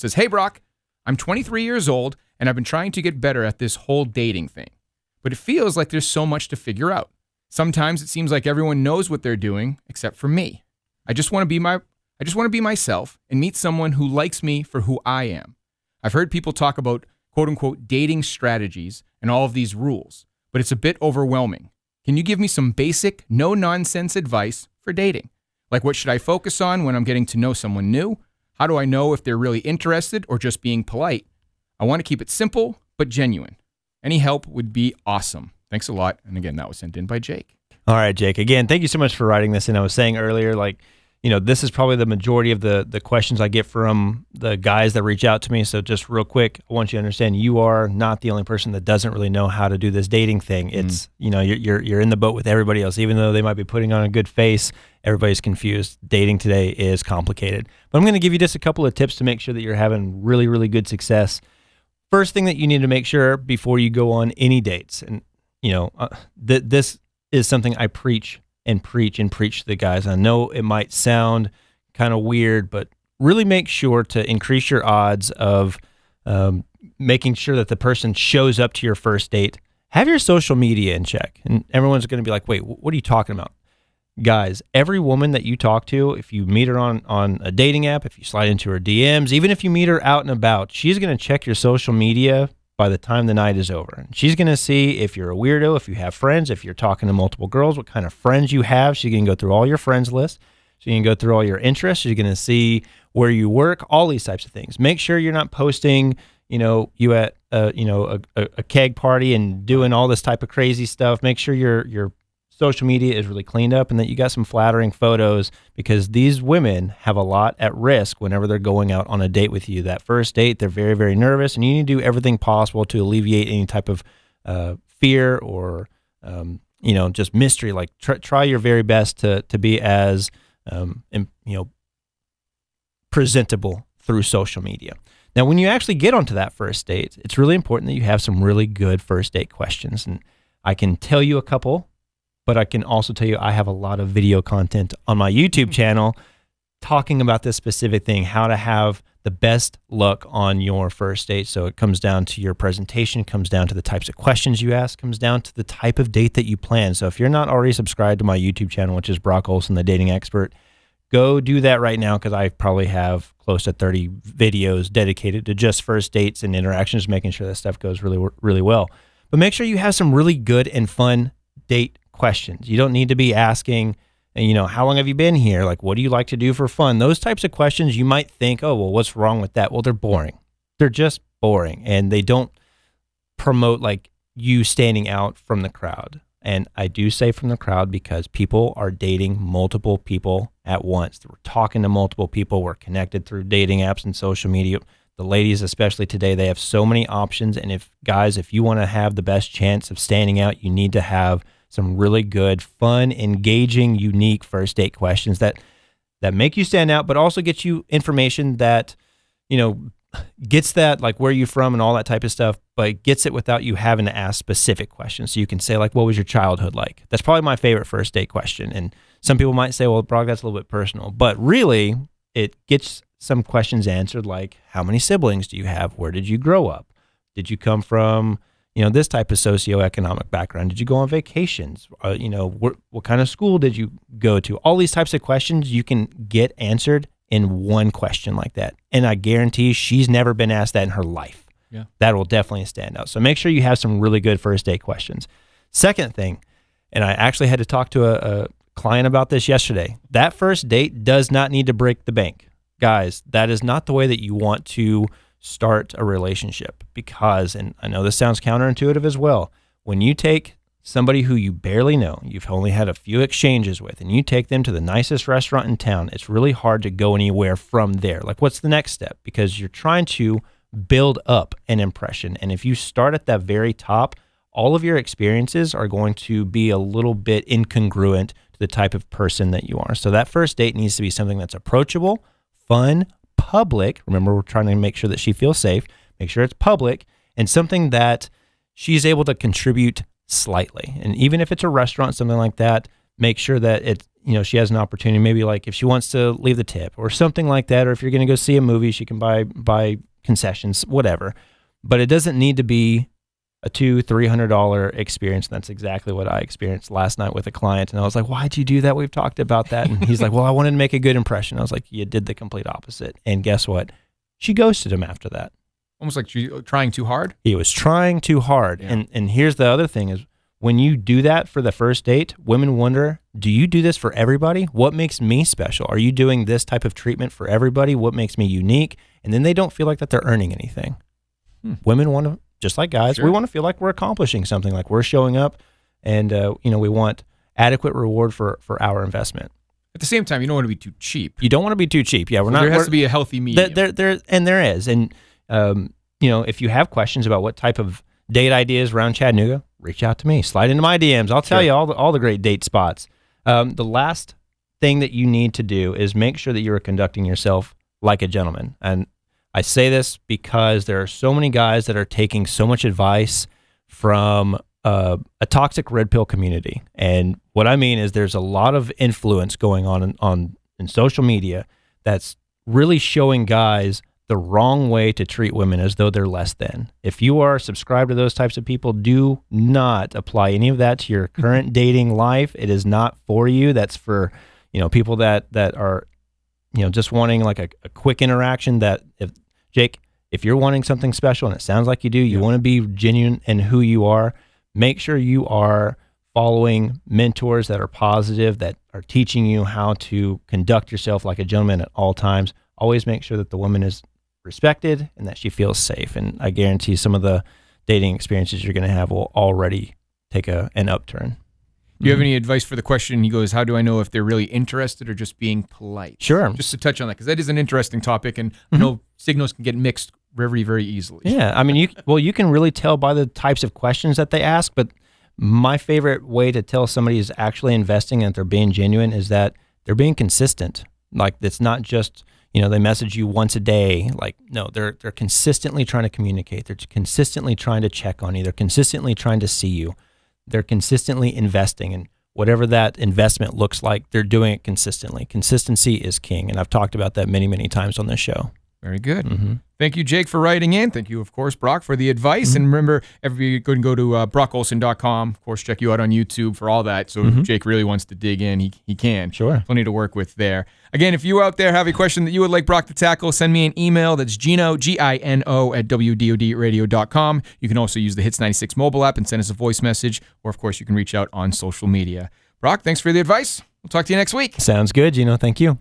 It says, "Hey, Brock, I'm 23 years old, and I've been trying to get better at this whole dating thing. But it feels like there's so much to figure out. Sometimes it seems like everyone knows what they're doing, except for me. I just want to be myself and meet someone who likes me for who I am. I've heard people talk about quote-unquote dating strategies and all of these rules, but it's a bit overwhelming. Can you give me some basic, no-nonsense advice for dating? Like, what should I focus on when I'm getting to know someone new? How do I know if they're really interested or just being polite? I want to keep it simple, but genuine. Any help would be awesome. Thanks a lot." And again, that was sent in by Jake. All right, Jake. Again, thank you so much for writing this in. I was saying earlier, this is probably the majority of the questions I get from the guys that reach out to me. So just real quick, I want you to understand you are not the only person that doesn't really know how to do this dating thing. It's, you're in the boat with everybody else. Even though they might be putting on a good face, everybody's confused. Dating today is complicated. But I'm going to give you just a couple of tips to make sure that you're having really, really good success. First thing that you need to make sure before you go on any dates, and this is something I preach to the guys. I know it might sound kind of weird, but really make sure to increase your odds of making sure that the person shows up to your first date. Have your social media in check. And everyone's going to be like, "Wait, what are you talking about?" Guys, every woman that you talk to, if you meet her on a dating app, if you slide into her DMs, even if you meet her out and about, she's going to check your social media by the time the night is over. And she's going to see if you're a weirdo, if you have friends, if you're talking to multiple girls, what kind of friends you have. She's going to go through all your friends list. She's going to go through all your interests. She's going to see where you work, all these types of things. Make sure you're not posting, you at a keg party and doing all this type of crazy stuff. Make sure your social media is really cleaned up and that you got some flattering photos, because these women have a lot at risk whenever they're going out on a date with you. That first date, they're very, very nervous, and you need to do everything possible to alleviate any type of fear or, just mystery. Like try your very best to be as, presentable through social media. Now, when you actually get onto that first date, it's really important that you have some really good first date questions. And I can tell you a couple, but I can also tell you I have a lot of video content on my YouTube channel talking about this specific thing, how to have the best luck on your first date. So it comes down to your presentation, comes down to the types of questions you ask, comes down to the type of date that you plan. So if you're not already subscribed to my YouTube channel, which is Brock Olsen, the dating expert, go do that right now, because I probably have close to 30 videos dedicated to just first dates and interactions, making sure that stuff goes really, really well. But make sure you have some really good and fun date questions. You don't need to be asking, how long have you been here? Like, what do you like to do for fun? Those types of questions, you might think, oh, well, what's wrong with that? Well, they're boring. They're just boring, and they don't promote like you standing out from the crowd. And I do say from the crowd because people are dating multiple people at once. We're talking to multiple people. We're connected through dating apps and social media. The ladies, especially today, they have so many options. And if you want to have the best chance of standing out, you need to have some really good, fun, engaging, unique first date questions that make you stand out, but also get you information that, gets that, like, where are you from and all that type of stuff, but gets it without you having to ask specific questions. So you can say, like, what was your childhood like? That's probably my favorite first date question. And some people might say, well, Brock, that's a little bit personal. But really, it gets some questions answered, like, how many siblings do you have? Where did you grow up? Did you come from this type of socioeconomic background? Did you go on vacations? What kind of school did you go to? All these types of questions you can get answered in one question like that. And I guarantee she's never been asked that in her life. Yeah. That will definitely stand out. So make sure you have some really good first date questions. Second thing, and I actually had to talk to a client about this yesterday, that first date does not need to break the bank. Guys, that is not the way that you want to start a relationship, because, and I know this sounds counterintuitive as well, when you take somebody who you barely know, you've only had a few exchanges with, and you take them to the nicest restaurant in town, it's really hard to go anywhere from there. Like, what's the next step? Because you're trying to build up an impression. And if you start at that very top, all of your experiences are going to be a little bit incongruent to the type of person that you are. So that first date needs to be something that's approachable, fun, public. Remember, we're trying to make sure that she feels safe. Make sure it's public, and something that she's able to contribute slightly. And even if it's a restaurant, something like that, make sure that she has an opportunity, maybe like if she wants to leave the tip or something like that, or if you're going to go see a movie, she can buy concessions, whatever. But it doesn't need to be a $200-$300 experience. And that's exactly what I experienced last night with a client. And I was like, why'd you do that? We've talked about that. And he's like, well, I wanted to make a good impression. I was like, you did the complete opposite. And guess what? She ghosted him after that. Almost like trying too hard? He was trying too hard. Yeah. And here's the other thing is, when you do that for the first date, women wonder, do you do this for everybody? What makes me special? Are you doing this type of treatment for everybody? What makes me unique? And then they don't feel like that they're earning anything. Women want to, just like guys, we want to feel like we're accomplishing something, like we're showing up, and we want adequate reward for our investment. At the same time, you don't want to be too cheap. You don't want to be too cheap. Yeah, There has to be a healthy medium. There is. And if you have questions about what type of date ideas around Chattanooga, reach out to me. Slide into my DMs. I'll tell you all the great date spots. The last thing that you need to do is make sure that you are conducting yourself like a gentleman. And I say this because there are so many guys that are taking so much advice from a toxic red pill community. And what I mean is there's a lot of influence going on in social media that's really showing guys the wrong way to treat women, as though they're less than. If you are subscribed to those types of people, do not apply any of that to your current dating life. It is not for you. That's for people that are just wanting like a quick interaction. That if you're wanting something special, and it sounds like you do, you want to be genuine in who you are, make sure you are following mentors that are positive, that are teaching you how to conduct yourself like a gentleman at all times. Always make sure that the woman is respected and that she feels safe. And I guarantee some of the dating experiences you're going to have will already take an upturn. Do you have any advice for the question? He goes, how do I know if they're really interested or just being polite? Sure. Just to touch on that, because that is an interesting topic, and I know signals can get mixed very, very easily. Yeah. I mean, you can really tell by the types of questions that they ask, but my favorite way to tell somebody is actually investing and that they're being genuine is that they're being consistent. Like, it's not just, they message you once a day. Like, no, they're consistently trying to communicate. They're consistently trying to check on you. They're consistently trying to see you. They're consistently investing, and whatever that investment looks like, they're doing it consistently. Consistency is king, and I've talked about that many, many times on this show. Very good. Thank you, Jake, for writing in. Thank you, of course, Brock, for the advice. And remember, everybody go and go to brockolsen.com. Of course, check you out on YouTube for all that. So if Jake really wants to dig in, he can. Sure. Plenty to work with there. Again, if you out there have a question that you would like Brock to tackle, send me an email. That's Gino, Gino, at WDODradio.com. You can also use the Hits 96 mobile app and send us a voice message. Or, of course, you can reach out on social media. Brock, thanks for the advice. We'll talk to you next week. Sounds good, Gino. Thank you.